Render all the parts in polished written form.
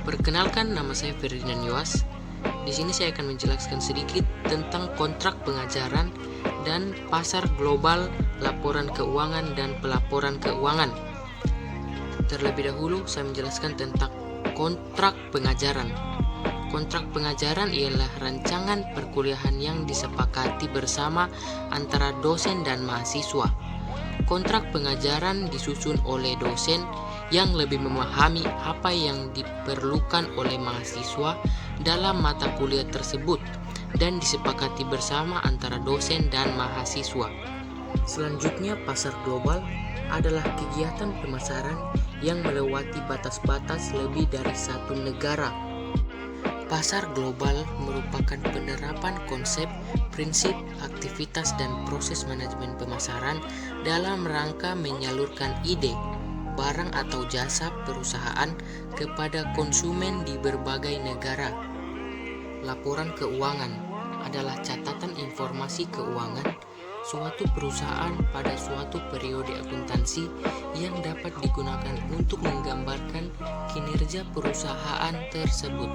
Perkenalkan, nama saya Ferdinand Yuas. Di sini saya akan menjelaskan sedikit tentang kontrak pengajaran dan pasar global, laporan keuangan dan pelaporan keuangan. Terlebih dahulu saya menjelaskan tentang kontrak pengajaran. Kontrak pengajaran ialah rancangan perkuliahan yang disepakati bersama antara dosen dan mahasiswa. Kontrak pengajaran disusun oleh dosen yang lebih memahami apa yang diperlukan oleh mahasiswa dalam mata kuliah tersebut dan disepakati bersama antara dosen dan mahasiswa. Selanjutnya, pasar global adalah kegiatan pemasaran yang melewati batas-batas lebih dari satu negara. Pasar global merupakan penerapan konsep, prinsip, aktivitas, dan proses manajemen pemasaran dalam rangka menyalurkan ide, barang atau jasa perusahaan kepada konsumen di berbagai negara. Laporan keuangan adalah catatan informasi keuangan suatu perusahaan pada suatu periode akuntansi yang dapat digunakan untuk menggambarkan kinerja perusahaan tersebut.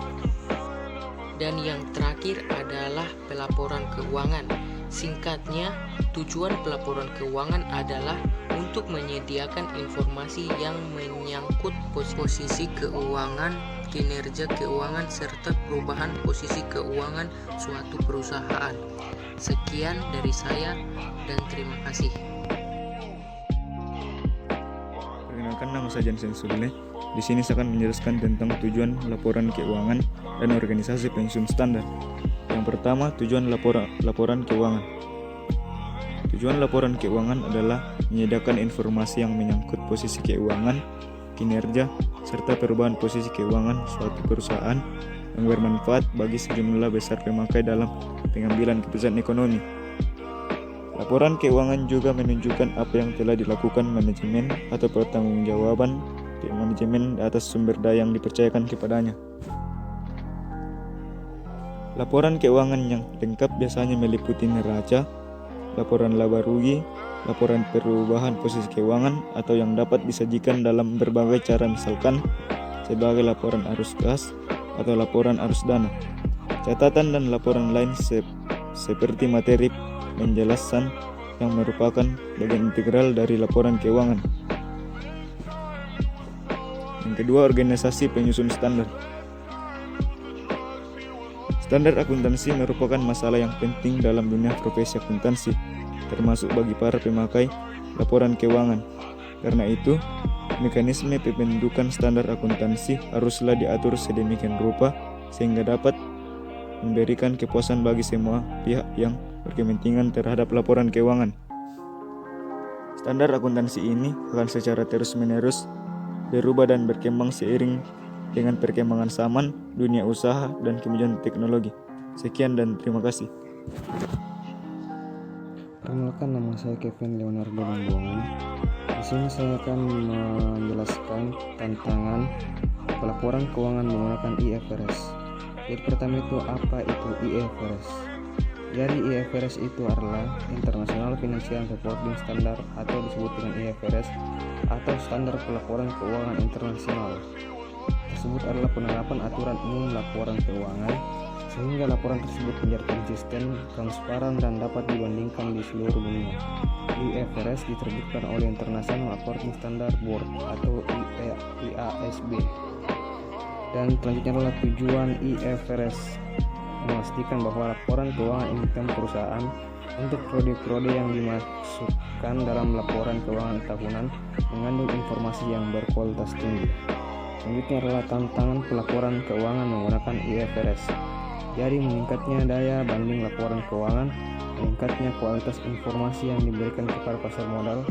Dan yang terakhir adalah pelaporan keuangan. Singkatnya, tujuan pelaporan keuangan adalah untuk menyediakan informasi yang menyangkut posisi keuangan, kinerja keuangan, serta perubahan posisi keuangan suatu perusahaan. Sekian dari saya dan terima kasih. Perkenalkan, nama saya Jansen Sulle. Di sini saya akan menjelaskan tentang tujuan laporan keuangan dan organisasi pensiun standar. Yang pertama, tujuan laporan keuangan. Tujuan laporan keuangan adalah menyediakan informasi yang menyangkut posisi keuangan, kinerja, serta perubahan posisi keuangan suatu perusahaan yang bermanfaat bagi sejumlah besar pemakai dalam pengambilan keputusan ekonomi. Laporan keuangan juga menunjukkan apa yang telah dilakukan manajemen atau pertanggungjawaban manajemen atas sumber daya yang dipercayakan kepadanya. Laporan keuangan yang lengkap biasanya meliputi neraca, laporan laba rugi, laporan perubahan posisi keuangan, atau yang dapat disajikan dalam berbagai cara, misalkan sebagai laporan arus kas atau laporan arus dana. Catatan dan laporan lain seperti materi penjelasan yang merupakan bagian integral dari laporan keuangan. Yang kedua, organisasi penyusun standar. Standar akuntansi merupakan masalah yang penting dalam dunia profesi akuntansi, termasuk bagi para pemakai laporan keuangan. Karena itu, mekanisme pembentukan standar akuntansi haruslah diatur sedemikian rupa sehingga dapat memberikan kepuasan bagi semua pihak yang berkepentingan terhadap laporan keuangan. Standar akuntansi ini akan secara terus-menerus berubah dan berkembang seiring dengan perkembangan zaman, dunia usaha, dan kemajuan teknologi. Sekian dan terima kasih. Perkenalkan, nama saya Kevin Leonardo Lambongan. Di sini saya akan menjelaskan tantangan pelaporan keuangan menggunakan IFRS. Jadi pertama itu, apa itu IFRS? Jadi IFRS itu adalah International Financial Reporting Standard atau disebut dengan IFRS atau Standar Pelaporan Keuangan Internasional. Tersebut adalah penerapan aturan umum laporan keuangan sehingga laporan tersebut menjadi konsisten, transparan, dan dapat dibandingkan di seluruh dunia. IFRS diterbitkan oleh International Accounting Standard Board atau IASB. Dan selanjutnya adalah tujuan IFRS, memastikan bahwa laporan keuangan income perusahaan untuk periode-periode yang dimasukkan dalam laporan keuangan tahunan mengandung informasi yang berkualitas tinggi. Selanjutnya adalah tantangan pelaporan keuangan menggunakan IFRS. Jadi meningkatnya daya banding laporan keuangan, meningkatnya kualitas informasi yang diberikan kepada pasar modal,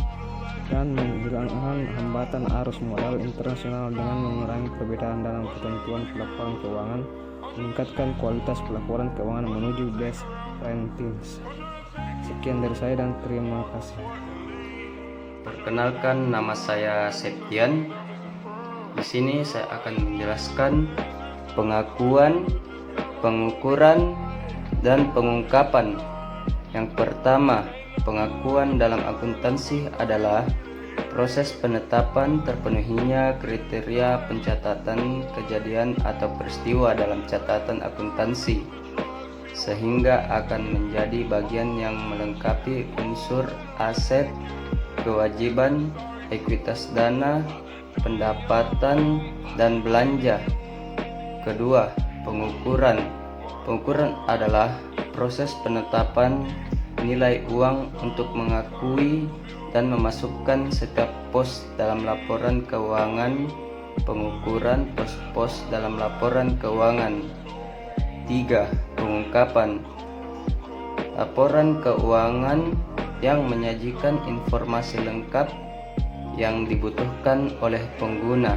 dan menghilangkan hambatan arus modal internasional dengan mengurangi perbedaan dalam ketentuan pelaporan keuangan, meningkatkan kualitas pelaporan keuangan menuju best practice. Sekian dari saya dan terima kasih. Perkenalkan, nama saya Septian. Di sini saya akan menjelaskan pengakuan, pengukuran, dan pengungkapan. Yang pertama, pengakuan dalam akuntansi adalah Proses penetapan terpenuhinya kriteria pencatatan kejadian atau peristiwa dalam catatan akuntansi, sehingga akan menjadi bagian yang melengkapi unsur aset, kewajiban, ekuitas dana, pendapatan, dan belanja. Kedua, pengukuran. Pengukuran adalah proses penetapan nilai uang untuk mengakui dan memasukkan setiap pos dalam laporan keuangan. Pengukuran pos-pos dalam laporan keuangan. 3. Pengungkapan. Laporan keuangan yang menyajikan informasi lengkap yang dibutuhkan oleh pengguna.